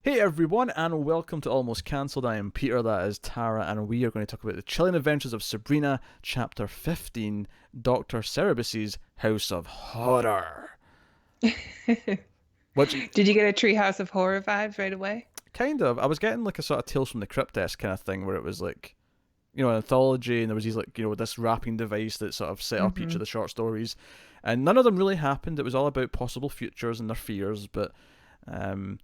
Hey everyone, and welcome to Almost Cancelled. I am Peter, that is Tara, and we are going to talk about the Chilling Adventures of Sabrina, Chapter 15, Dr. Cerberus's House of Horror. Which, Did you get a Treehouse of Horror vibes right away? kind of, I was getting like a sort of Tales from the Crypt-esque kind of thing, where it was like, an anthology, and there was these like, this wrapping device that sort of set up each Hmm. of the short stories. And none of them really happened. It was all about possible futures and their fears, but um,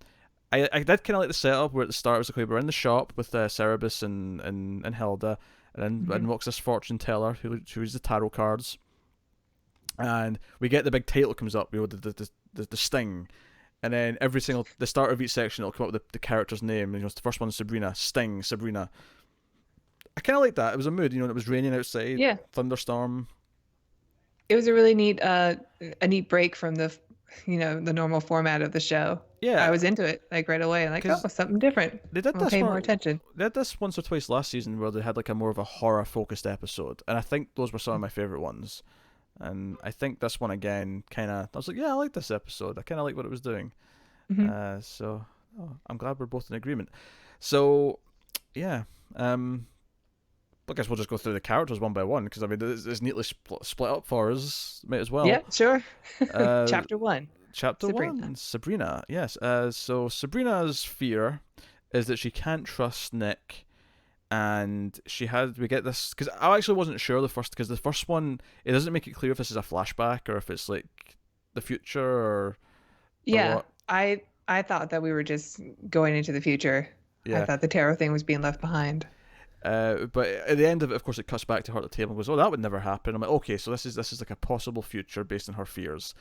I did kind of like the setup where at the start it was like, okay, we're in the shop with Cerberus and Hilda, and then Hmm. walks this fortune teller who reads the tarot cards, and we get the big title comes up, the sting, and then the start of each section it'll come up with the character's name, and the first one's Sabrina, Sting, Sabrina. I kind of like that. It was a mood, and it was raining outside, Yeah, thunderstorm. it was a really neat break from the normal format of the show. I Yeah, was into it like right away, like, oh, because something different. they did I'll this pay more more. attention. They did this once or twice last season where they had like a more of a horror focused episode, and I think those were some of my favorite ones. And I think this one again, kind of, I was like, yeah, I like this episode. I kind of like what it was doing. Hmm. So I'm glad we're both in agreement. So yeah, I guess we'll just go through the characters one by one because I mean it's neatly split up for us. Might as Yeah, well. sure. Uh, Chapter one, Chapter Sabrina. one, Sabrina. Yes. So Sabrina's fear is that she can't trust Nick, and we get this because I actually wasn't sure because the first one it doesn't make it clear if this is a flashback or if it's like the future or Yeah, what. I thought that we were just going into the future. I Yeah. thought the tarot thing was being left behind. But at the end of it, of course, it cuts back to her at the table and goes, "Oh, that would never happen." I'm like, "Okay, so this is like a possible future based on her fears."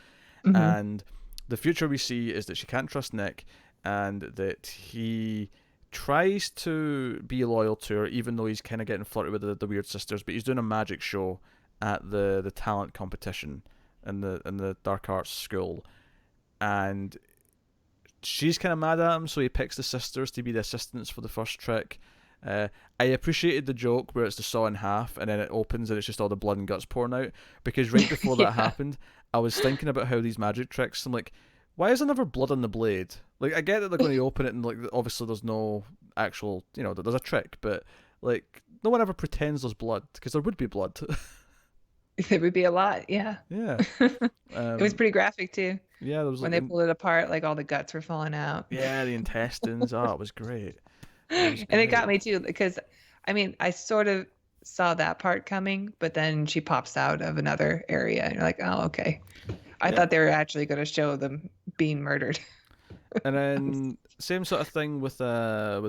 Hmm. And the future we see is that she can't trust Nick, and that he tries to be loyal to her, even though he's kind of getting flirty with the weird sisters. But he's doing a magic show at the talent competition in the dark arts school, and she's kind of mad at him. So he picks the sisters to be the assistants for the first trick. I appreciated the joke where it's the saw in half and then it opens and it's just all the blood and guts pouring out, because right before that Yeah. happened, I was thinking about how these magic tricks. I'm like, why is there never blood on the blade? Like, I get that they're going to open it and like obviously there's no actual, there's a trick, but like no one ever pretends there's blood because there would be blood. There would be a lot. Yeah. Yeah. It was Um. pretty graphic too. Yeah. There was When like, they pulled it apart, like all the guts were falling out. yeah, the intestines. Oh, it was great. It was And it got great. me too, because I mean, I sort of saw that part coming, but then she pops out of another area, and you're like, oh, okay. I Yeah. thought they were actually going to show them being murdered. And then same sort of thing with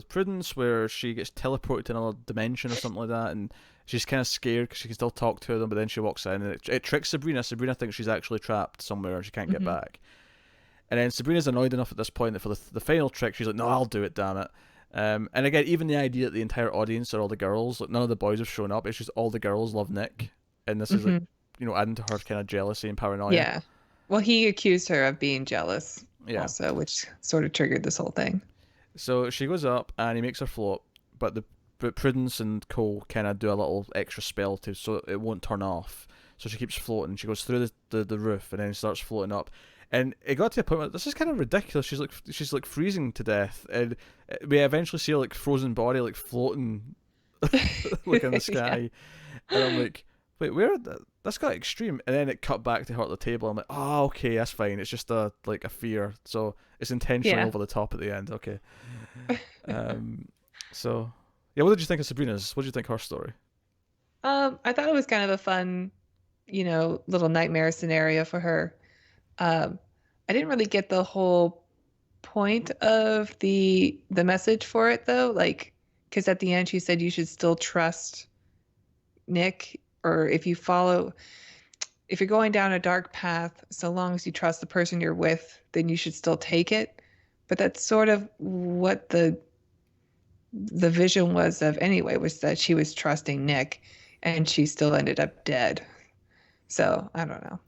Prudence, where she gets teleported to another dimension or something like that, and she's kind of scared because she can still talk to them, but then she walks in and it tricks Sabrina. Sabrina thinks she's actually trapped somewhere and she can't get Hmm. back. And then Sabrina's annoyed enough at this point that for the final trick, she's like, "No, I'll do it, damn it." And again, even the idea that the entire audience are all the girls, like none of the boys have shown up. It's just all the girls love Nick, and this is like, Hmm. adding to her kind of jealousy and paranoia. Yeah. Well, he accused her of being jealous Yeah. also, which sort of triggered this whole thing. So she goes up and he makes her float, but but Prudence and Cole kind of do a little extra spell to so it won't turn off. So she keeps floating. She goes through the roof and then starts floating up. And it got to a point where this is kind of ridiculous. She's like freezing to death, and we eventually see her like frozen body like floating like in the Yeah. sky. And I'm like, wait, where? That's got extreme. And then it cut back to her at the table. I'm like, oh, okay, that's fine. It's just a fear. So it's intentionally Yeah. over the top at the end. Okay. Um. So yeah, what did you think of Sabrina's? What did you think of her story? I thought it was kind of a fun, little nightmare scenario for her. Um, I didn't really get the whole point of the message for it though, like because at the end she said you should still trust Nick, or if you're going down a dark path, so long as you trust the person you're with, then you should still take it. But that's sort of what the vision was of anyway, was that she was trusting Nick and she still ended up dead. So I don't know.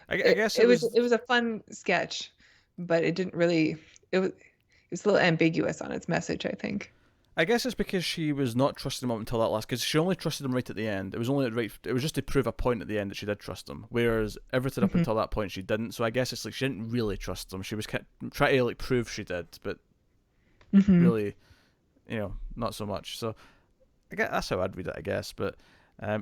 I it, guess it it was was. it was a fun sketch, but it didn't really it was a little ambiguous on its message, I think. I guess it's because she was not trusting him up until that last. Because she only trusted him right at the end. It was only right. It was just to prove a point at the end that she did trust him. Whereas everything up Hmm. until that point she didn't. So I guess it's like she didn't really trust him. She was trying to like prove she did, but Hmm. really, not so much. So I guess that's how I'd read it, I guess. But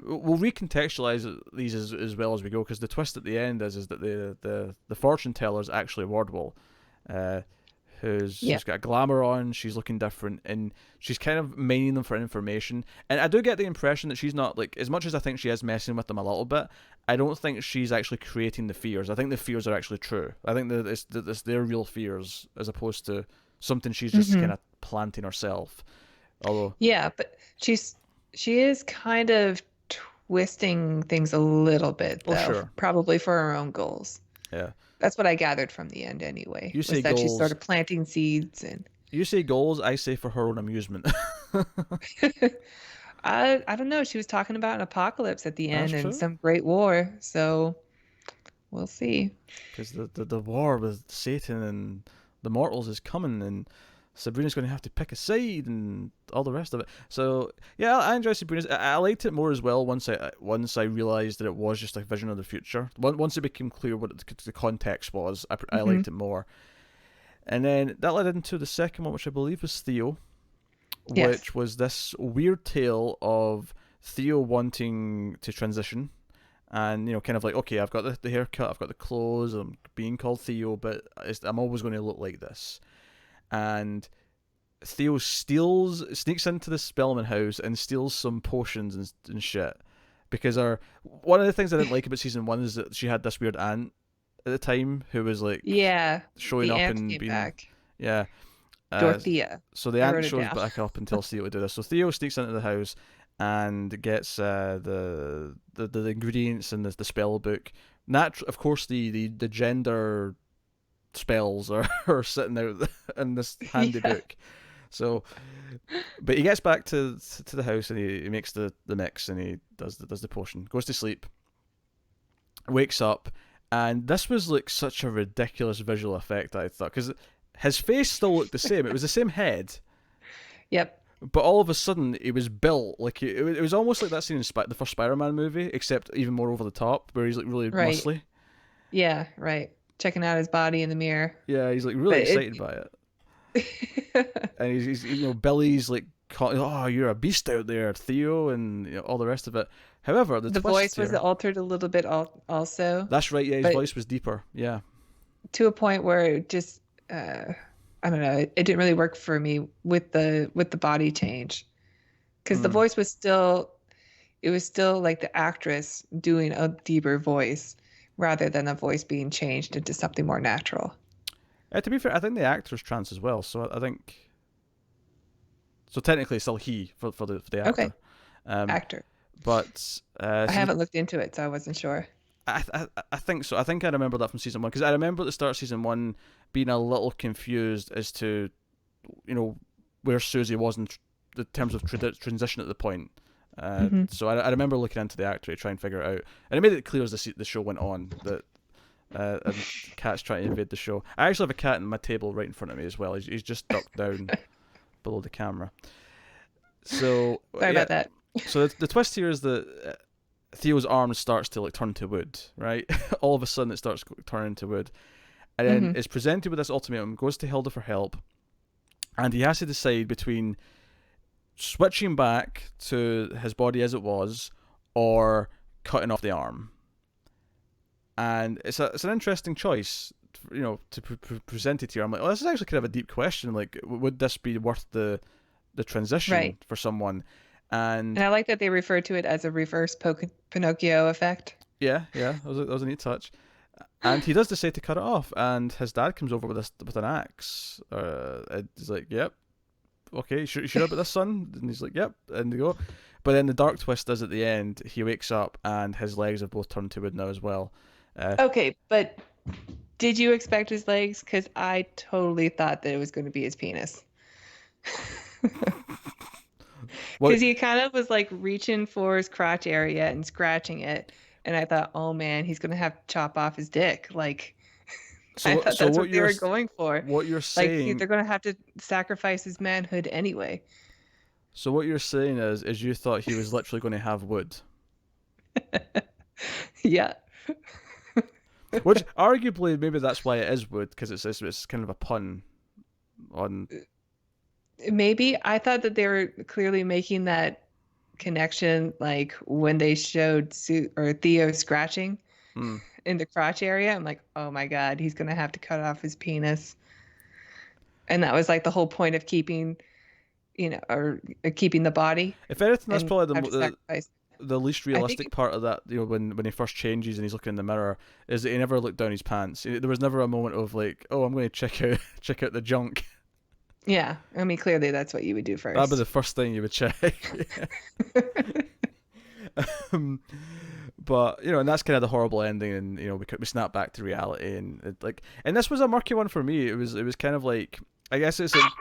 we'll recontextualize these as well as we go, because the twist at the end is that the fortune teller is actually Wardwell, uh, Yeah. who's got a glamour on. She's looking different, and she's kind of mining them for information. And I do get the impression that she's not, like, as much as I think she is messing with them a little bit. I don't think she's actually creating the fears. I think the fears are actually true. I think that it's their real fears, as opposed to something she's just Hmm. kind of planting herself. Although, Yeah, but she is kind of twisting things a little bit oh though, sure, probably for her own goals. yeah. That's what I gathered from the end anyway, You was say that she's sort goals. of planting seeds and You say goals. I say for her own amusement. I don't know, she was talking about an apocalypse at the That's end and true. some great war, so we'll see. Because the war with Satan and the mortals is coming, and Sabrina's going to have to pick a side and all the rest of it. So yeah, I enjoy Sabrina's. I liked it more as well once I realized that it was just a vision of the future. Once it became clear what the context was, I Hmm. liked it more. And then that led into the second one, which I believe was Theo, Yes. which was this weird tale of Theo wanting to transition, and kind of like, okay, I've got the haircut, I've got the clothes, I'm being called Theo, but I'm always going to look like this. And Theo sneaks into the Spellman house and steals some potions and shit. Because one of the things I didn't like about season one is that she had this weird aunt at the time who was like Yeah, showing the up aunt and came being, back. yeah. Uh, Dorothea. so the I aunt wrote it shows down. back up and tells Theo to do this. So Theo sneaks into the house and gets the ingredients in the spell book. Of course, the gender spells are sitting out in this handy Yeah. book. So, but he gets back to the house and he makes the mix and he does the potion. Goes to sleep, wakes up, and this was like such a ridiculous visual effect that I thought, because his face still looked the same. It was the same head, Yep. but all of a sudden he was built like it was almost like that scene in the first Spider-Man movie, except even more over the top, where he's like really Right. muscly. Yeah, right. Checking out his body in the mirror. Yeah, he's like really But excited by it, it and he's Billy's like, oh, you're a beast out there, Theo, and all the rest of it. However, the the twist voice was here. altered a little bit also, That's right. Yeah, his but voice was deeper. Yeah. to a point where it just I don't know, it didn't really work for me with the body change. Because the Mm. voice was still, it was still like the actress doing a deeper voice rather than a voice being changed into something more natural. To be fair, I think the actor's trans as well. So I think so. Technically, it's still he for the Okay, actor. Um, actor. but I so haven't looked into it, so I wasn't sure. I think so. I think I remember that from season one, because I remember at the start of season one being a little confused as to where Susie was in the terms of transition at the point. Hmm. So I remember looking into the actor to try and figure it out, and it made it clear as the show went on that and the cat's trying to invade the show. I actually have a cat on my table right in front of me as well. He's just ducked down below the camera. So Sorry yeah, about that. so the twist here is that Theo's arm starts to like turn to wood, right? All of a sudden, it starts turning to wood, and then Hmm. is presented with this ultimatum. Goes to Hilda for help, and he has to decide between switching back to his body as it was, or cutting off the arm. And it's an interesting choice, to present it here. I'm like, oh, this is actually kind of a deep question. Like, would this be worth the transition Right. for someone? And And I like that they refer to it as a reverse Pinocchio effect. yeah, yeah, that was a neat touch. And he does decide to cut it off, and his dad comes over with an axe. And he's like, "Yep, okay, you sure about this, son?" And he's like, "Yep," and they go. But then the dark twist is at the end, he wakes up and his legs have both turned to wood now as well. Uh, Okay, but did you expect his legs? Because I totally thought that it was going to be his penis. what? Because he kind of was like reaching for his crotch area and scratching it. And I thought, oh man, he's going to have to chop off his dick. Like, I So thought so that's what what they you're were going for. what you're Like, saying? they're going to have to sacrifice his manhood anyway. So what you're saying is you thought he was literally going to have wood, Yeah. which arguably maybe that's why it is wood, because it's kind of a pun on Maybe I thought that they were clearly making that connection, like when they showed Theo scratching Hmm. in the crotch area. I'm like, oh my God, he's gonna have to cut off his penis. And that was like the whole point of keeping, or keeping the body If anything, that's and probably have to sacrifice. the least I think, realistic part of that. When he first changes and he's looking in the mirror, is that he never looked down his pants. There was never a moment of like, oh, I'm going to check out the junk. yeah, I mean, clearly that's what you would do That'd be the first. first thing you would check. um, but and that's kind of the horrible ending, and we snap back to reality, and and this was a murky one for me. It was kind of like, I guess it's like,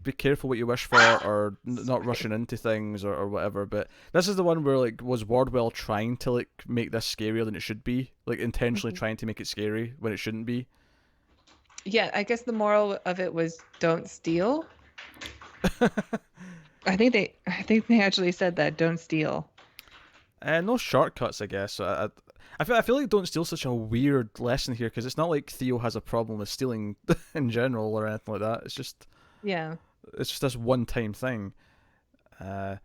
be careful what you wish for, or not rushing into things, or whatever. But this is the one where, like, was Wardwell trying to like make this scarier than it should be, like intentionally Mhm. trying to make it scary when it shouldn't be. Yeah, I guess the moral of it was don't steal. I think they actually said that, don't steal. No shortcuts, I guess. So I feel like don't steal such a weird lesson here, because it's not like Theo has a problem with stealing in general or anything like that. Yeah. It's just this one time thing. Uh,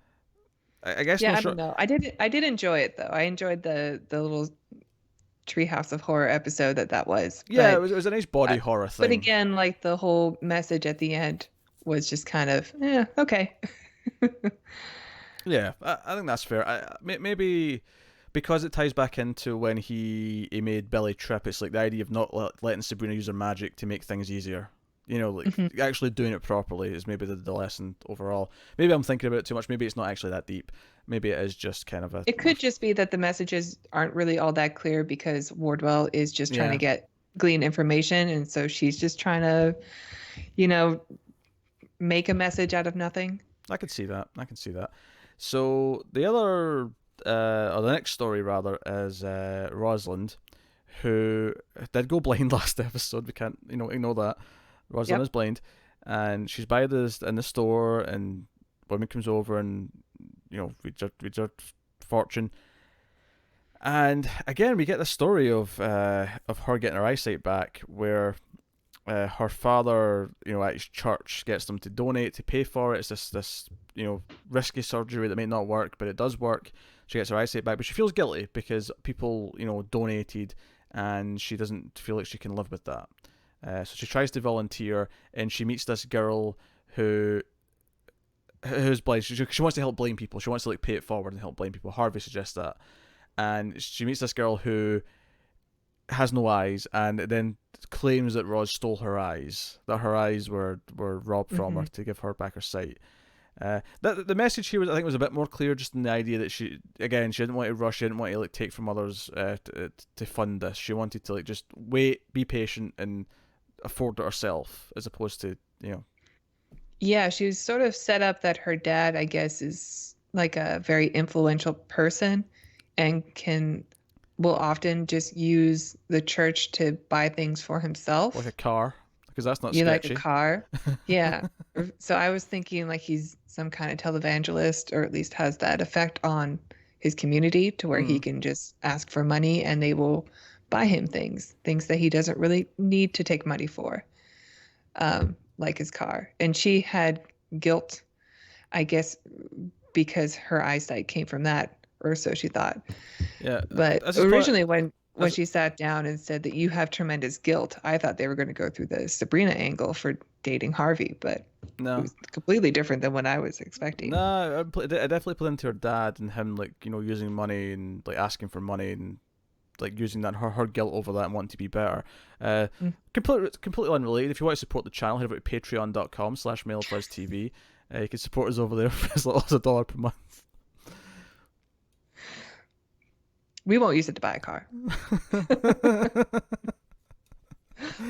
I guess no Yeah, I don't short. know. I did enjoy it though. I enjoyed the little Treehouse of Horror episode that was. Yeah, it was a nice body Uh, horror but thing. again, like the whole message at the end was just kind of, okay. Yeah, I think that's fair. Maybe because it ties back into when he made Billy trip. It's like the idea of not letting Sabrina use her magic to make things easier. Like Mhm. actually doing it properly is maybe the lesson overall. Maybe I'm thinking about it too much. Maybe it's not actually that deep. Maybe it is just kind of a It could just be that the messages aren't really all that clear because Wardwell is just trying to yeah. glean information, and so she's just trying to, you know, make a message out of nothing. I can see that. I can see that. So the other, or the next story rather, is Rosalind, who did go blind last episode. We can't, ignore that. Rosalind is Yep. blind, and she's by this in the store, and woman comes over and reads her fortune. And again, we get the story of her getting her eyesight back, where her father, at his church, gets them to donate to pay for it. It's this risky surgery that may not work, but it does work. She gets her eyesight back, but she feels guilty because people donated, and she doesn't feel like she can live with that. So she tries to volunteer, and she meets this girl who's blind. She wants to help blind people. She wants to like pay it forward and help blind people. Harvey suggests that, and she meets this girl who has no eyes, and then claims that Roz stole her eyes, that her eyes were robbed from her Hmm. to give her back her sight. The message here was, I think, was a bit more clear, just in the idea that she didn't want to rush, she didn't want to like take from others to fund this. She wanted to like just wait, be patient, and afford it herself, as opposed to Yeah, she was sort of set up that her dad, I guess, is like a very influential person and will often just use the church to buy things for like a himself. car, because that's not You like a sketchy. car? Yeah. So I was thinking like he's some kind of televangelist, or at least has that effect on his community to where he Hmm. can just ask for money and they will buy him things that he doesn't really need to take money for, like his car. And she had guilt, I guess, because her eyesight came from that, or so she thought. Yeah, But this is probably originally, when this, she sat down and said that you have tremendous guilt, I thought they were going to go through the Sabrina angle for dating Harvey, but it no. was completely different than what I was expecting. No, I definitely played into her dad and him, like, using money and like asking for money, and like using that her guilt over that and wanting to be better. Mm. Completely unrelated. If you want to support the channel, head over to patreon.com/MailFuzzTV. You can support us over there for as little as $1 per month. We won't use it to buy a car,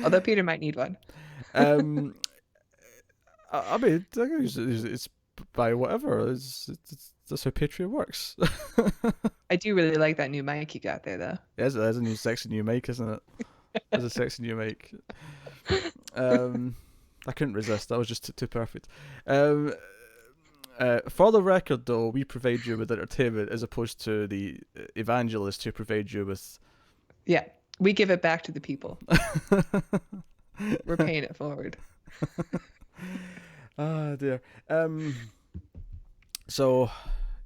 although Peter might need one. um, I mean, I can it's by whatever. That's how Patreon works. I do really like that new mic you got there, though. There's a new sexy new mic, isn't it? There's a sexy new mic. Um, I couldn't resist. That was just too perfect. Um, for the record, though, we provide you with entertainment as opposed to the evangelists who provide you with. Yeah, we give it back to the people. We're paying it forward. Ah, dear. So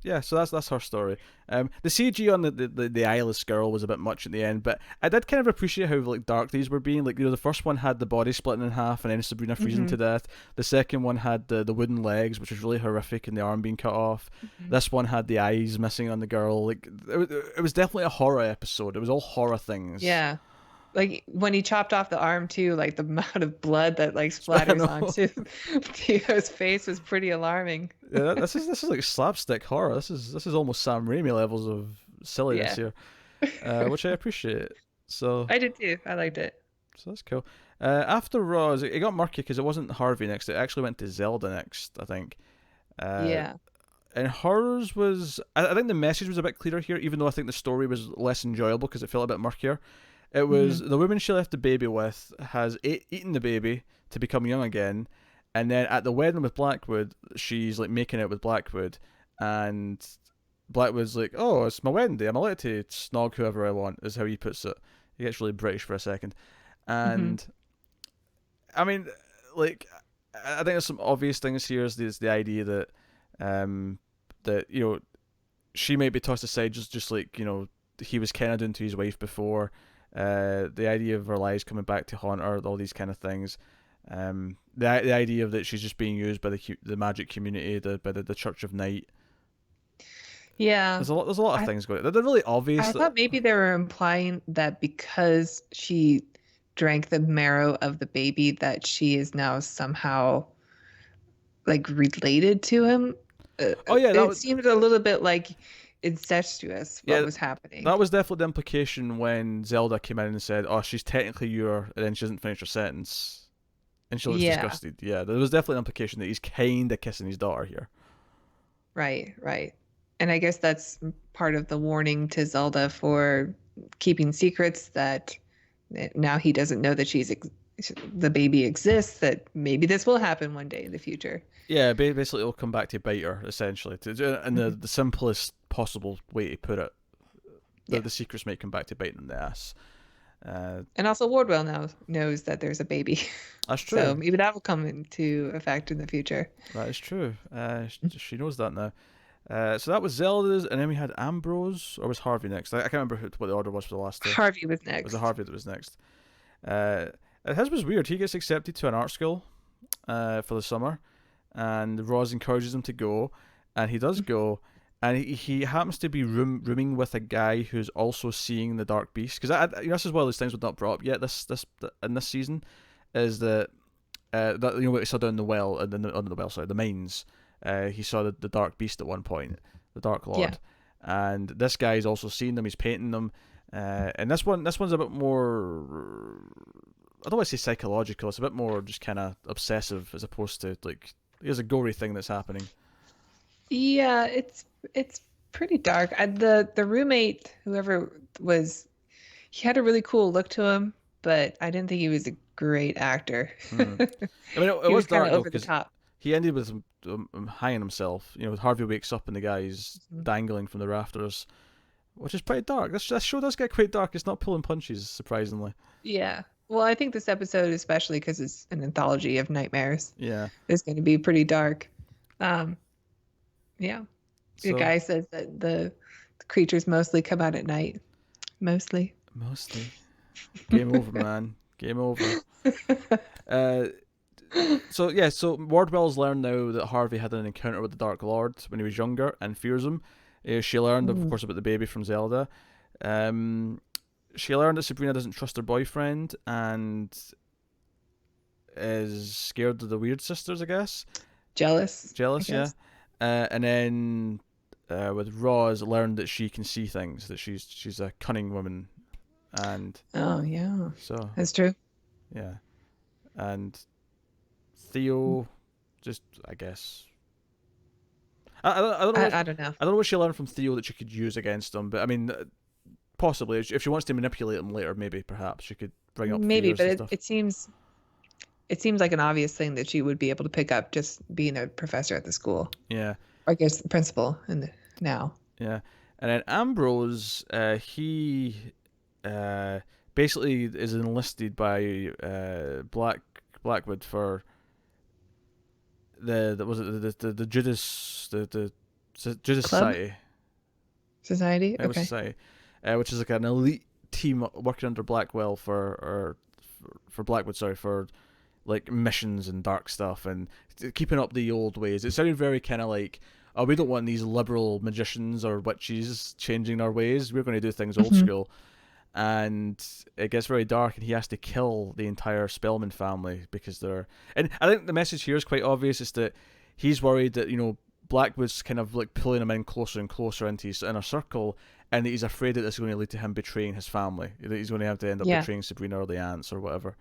yeah, so that's her story. The CG on the eyeless girl was a bit much at the end, but I did kind of appreciate how like dark these were being. Like the first one had the body splitting in half and then Sabrina freezing Hmm. to death. The second one had the wooden legs, which was really horrific, and the arm being cut off. Hmm. This one had the eyes missing on the girl. Like it was definitely a horror episode. It was all horror things. Yeah. Like when he chopped off the arm too, like the amount of blood that like I splatters know. onto Theo's face was pretty alarming. Yeah, this is like slapstick horror. This is almost Sam Raimi levels of silliness Yeah. here, which I appreciate. So I did too. I liked it. that's cool. After Roz, it got murky because it wasn't Harvey next. It actually went to Zelda next, I think. Uh, Yeah. and hers was, I think the message was a bit clearer here, even though I think the story was less enjoyable because it felt a bit murkier. It was Hmm. the woman she left the baby with has eaten the baby to become young again, and then at the wedding with Blackwood, she's like making it with Blackwood, and Blackwood's like, "Oh, it's my wedding day. I'm allowed to snog whoever I want," is how he puts it. He gets really British for a second, Hmm. and I mean, like, I think there's some obvious things here. Is the idea that, that she might be tossed aside just like he was kind of doing to his wife before. The idea of her lies coming back to haunt her, all these kind of things. The idea of that she's just being used by the magic community, by the Church of Night. Yeah. There's a lot of I things going. They're really obvious. I thought maybe they were implying that because she drank the marrow of the baby that she is now somehow like related to him. Oh yeah, It seemed a little bit like incestuous what yeah, was happening. that was definitely the implication when Zelda came in and said, "Oh, she's technically your," and then she doesn't finish her sentence, and she looks Yeah, disgusted. Yeah, there was definitely an implication that he's kind of kissing his daughter here. right, right. And I guess that's part of the warning to Zelda for keeping secrets that now he doesn't know that the baby exists, that maybe this will happen one day in the future. Yeah, basically it'll come back to bite her essentially, to do it in Mhm. the simplest possible way to put it. Yeah. The secrets might come back to bite them in the ass. Uh, And also Wardwell now knows that there's a baby. that's So true. maybe that will come into effect in the future. That is true. She knows that now. So that was Zelda's, and then we had Ambrose, or was Harvey next? I can't remember what the order was for the last two. Harvey was Was it next. Harvey that was next? Uh, his was weird. He gets accepted to an art school for the summer, and Roz encourages him to go, and he does go, and he happens to be rooming with a guy who's also seeing the Dark Beast. Because this is one of those things we've not brought up yet. This in this season is that what he saw down the well and the well, sorry, the mines. He saw the Dark Beast at one point, the Dark Yeah. Lord, and this guy's also seen them. He's painting them, and this one's a bit more. I don't want to say psychological. It's a bit more just kind of obsessive as opposed to like here's a gory thing that's happening. Yeah, it's pretty dark. The roommate, whoever was, he had a really cool look to him, but I didn't think he was a great actor. Hmm. I mean, it He was was kind of dark though over the because top. he ended with hanging himself. Harvey wakes up and the guy's Mhm. dangling from the rafters, which is pretty dark. This show does get quite dark. It's not pulling punches, surprisingly. Yeah. Well, I think this episode, especially because it's an anthology of nightmares, Yeah. is going to be pretty dark. Um, yeah. The So guy says that the creatures mostly come out at night. Mostly. mostly, game over, man. Game over. Uh, so yeah, so Wardwell's learned now that Harvey had an encounter with the Dark Lord when he was younger and fears him. She learned, of Mm. course, about the baby from Zelda. Um, she learned that Sabrina doesn't trust her boyfriend and is scared of the Weird Sisters, I guess. Jealous, I Jealous, yeah. guess. And then with Roz, learned that she can see things, that she's a cunning woman, and Oh, yeah. so That's true. yeah. And Theo, just I guess I don't know I don't know. I don't know what she learned from Theo that she could use against him, but I mean possibly if she wants to manipulate him later, maybe perhaps she could bring up Maybe, fears but and it, stuff. it seems like an obvious thing that she would be able to pick up just being a professor at the school. Yeah, Or I guess the principal now. yeah. And then Ambrose, he uh, basically is enlisted by Blackwood for the was it the Judas Judas Club Society. Society. It was Okay. Society, which is like an elite team working under Blackwell for Blackwood, sorry, for like missions and dark stuff and keeping up the old ways. It sounded very kind of like, oh, we don't want these liberal magicians or witches changing our ways. We're going to do things old Hmm. school. And it gets very dark, and he has to kill the entire Spellman family because they're. And I think the message here is quite obvious: is that he's worried that Blackwood's kind of like pulling him in closer and closer into his inner circle, and that he's afraid that this is going to lead to him betraying his family. That he's going to have to end up Yeah. betraying Sabrina or the aunts or whatever.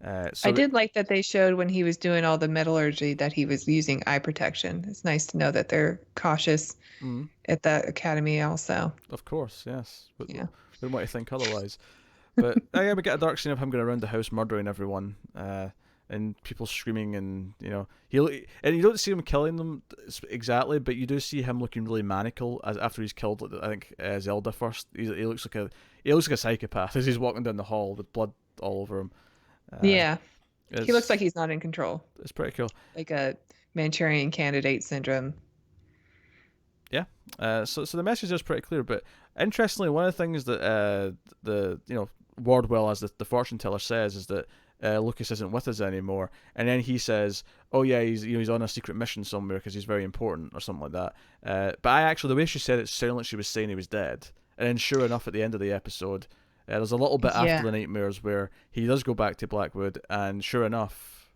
I So did like that they showed when he was doing all the metallurgy that he was using eye protection. It's nice to know that they're cautious mm, at that academy also. of course, yes, but Yeah. wouldn't want to think otherwise. But yeah, we get a dark scene of him going around the house murdering everyone, and people screaming, and and you don't see him killing them exactly, but you do see him looking really maniacal as after he's killed. I think Zelda first. He looks like a psychopath as he's walking down the hall with blood all over him. Uh, Yeah. He looks like it's he's not in control, it's pretty cool. like a Manchurian candidate syndrome. Yeah. So the message is pretty clear, but interestingly, one of the things that the Wardwell, as the fortune teller, says is that Lucas isn't with us anymore, and then he says, "Oh yeah, he's on a secret mission somewhere because he's very important or something like that." But I actually, the way she said it sounded like she was saying he was dead, and then sure enough, at the end of the episode, there's a little bit after Yeah. the nightmares where he does go back to Blackwood, and sure enough,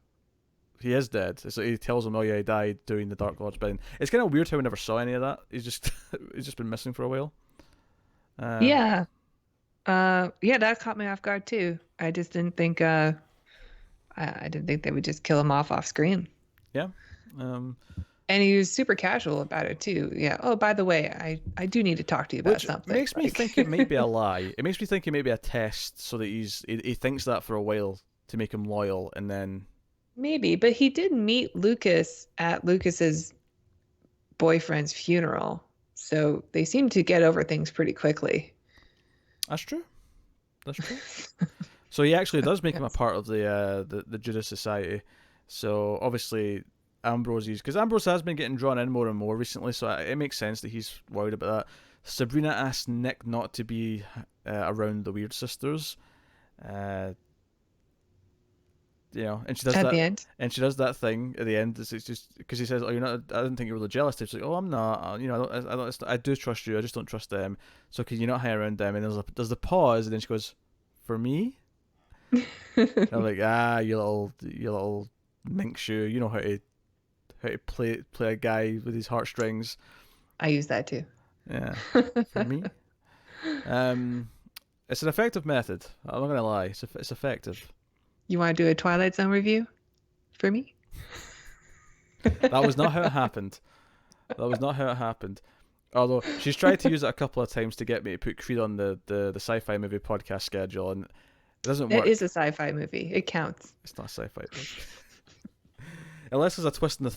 he is dead. So he tells him, "Oh yeah, he died doing the Dark Lord's bidding." It's kind of weird how we never saw any of that. He's just he's just been missing for a while. Um, Yeah. Yeah, that caught me off guard too. I just didn't think I didn't think they would just kill him off screen. yeah. Um, And he was super casual about it too. Yeah. Oh, by the way, I do need to talk to you about which something. makes me Like, think it might be a lie. It makes me think it may be a test, so that he thinks that for a while to make him loyal, and then maybe, but he did meet Lucas at Lucas's boyfriend's funeral. So they seem to get over things pretty quickly. that's true. That's true. So he actually does make him a Yes. part of the Judas Society. So obviously because Ambrose has been getting drawn in more and more recently, so it makes sense that he's worried about that. Sabrina asks Nick not to be around the Weird Sisters, uh, and she does At that, the end. and she does that thing at the end. It's just because he says, "Oh, you're not. I didn't think you were really jealous." She's like, "Oh, I'm not. I do trust you. I just don't trust them. So can you not hang around them?" And there's the pause, and then she goes, "For me." And I'm like, you little mink shoe. You know how to play a guy with his heartstrings. I use that too. Yeah, for me. Um, it's an effective method. I'm not gonna lie. It's effective. You want to do a Twilight Zone review for me? That was not how it happened. That was not how it happened. Although she's tried to use it a couple of times to get me to put Creed on the sci-fi movie podcast schedule, and it doesn't It work. is a sci-fi movie. It counts. It's not sci-fi. Unless there's a twist in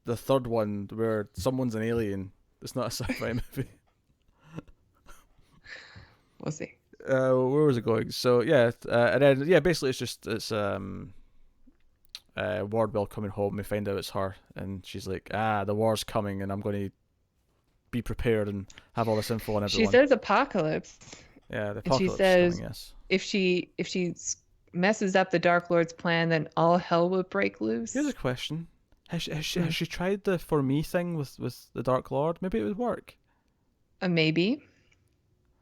the third one where someone's an alien. It's not a sci-fi movie. We'll see. Where was it going? So yeah, and then yeah, basically it's Wardwell coming home. We find out it's her, and she's like, the war's coming, and I'm going to be prepared and have all this info on She everyone. says apocalypse, Yeah, the and she apocalypse is says coming. Yes. if she messes up the Dark Lord's plan, then all hell will break loose. Here's a question: has she tried the for me thing with the Dark Lord? Maybe it would work. Maybe.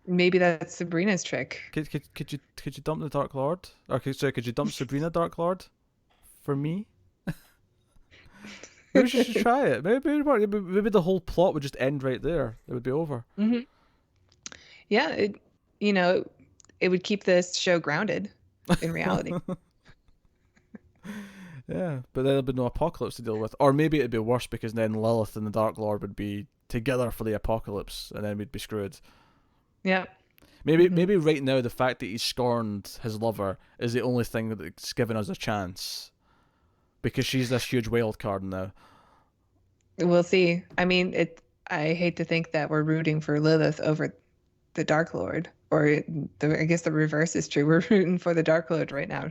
Maybe that's Sabrina's trick. Could you dump the Dark Lord? Or could you dump Sabrina Dark Lord for me? Maybe she should try it. Maybe it would work. Maybe the whole plot would just end right there. It would be over. Hmm. Yeah, it would keep this show grounded in reality. Yeah, but then there'd be no apocalypse to deal with. Or maybe it'd be worse because then Lilith and the Dark Lord would be together for the apocalypse, and then we'd be screwed. Yeah. Maybe right now the fact that he scorned his lover is the only thing that's given us a chance, because she's this huge wild card now. We'll see. I mean, I hate to think that we're rooting for Lilith over the Dark Lord, or I guess the reverse is true. We're rooting for the Dark Lord right now.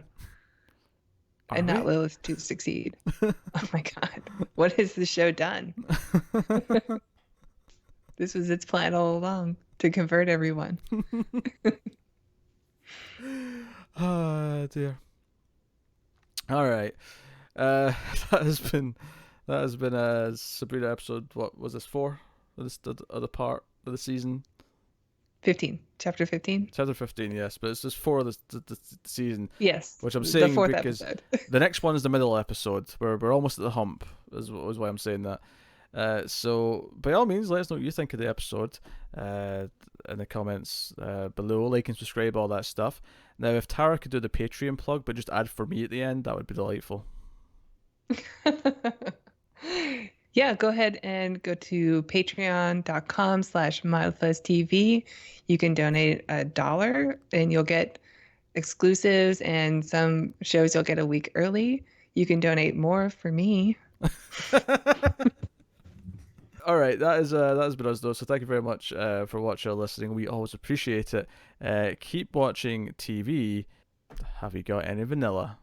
Are and not we? Lilith to succeed. Oh my God. What has the show done? This was its plan all along to convert everyone. Oh dear. All right. Uh, that has been a Sabrina episode. What was this for? This the other part of the season. 15. Chapter 15? Chapter 15, yes, but it's just four of the season, Yes. which I'm The saying fourth because episode. the next one is the middle episode, where we're almost at the hump, is why I'm saying that. So, by all means, let us know what you think of the episode in the comments below. Like and subscribe, all that stuff. Now, if Tara could do the Patreon plug, but just add for me at the end, that would be delightful. Yeah, go ahead and go to patreon.com/MildfuzzTV. You can donate $1 and you'll get exclusives, and some shows you'll get a week early. You can donate more for me. All right, that has been us though. So thank you very much for watching or listening. We always appreciate it. Keep watching TV. Have you got any vanilla?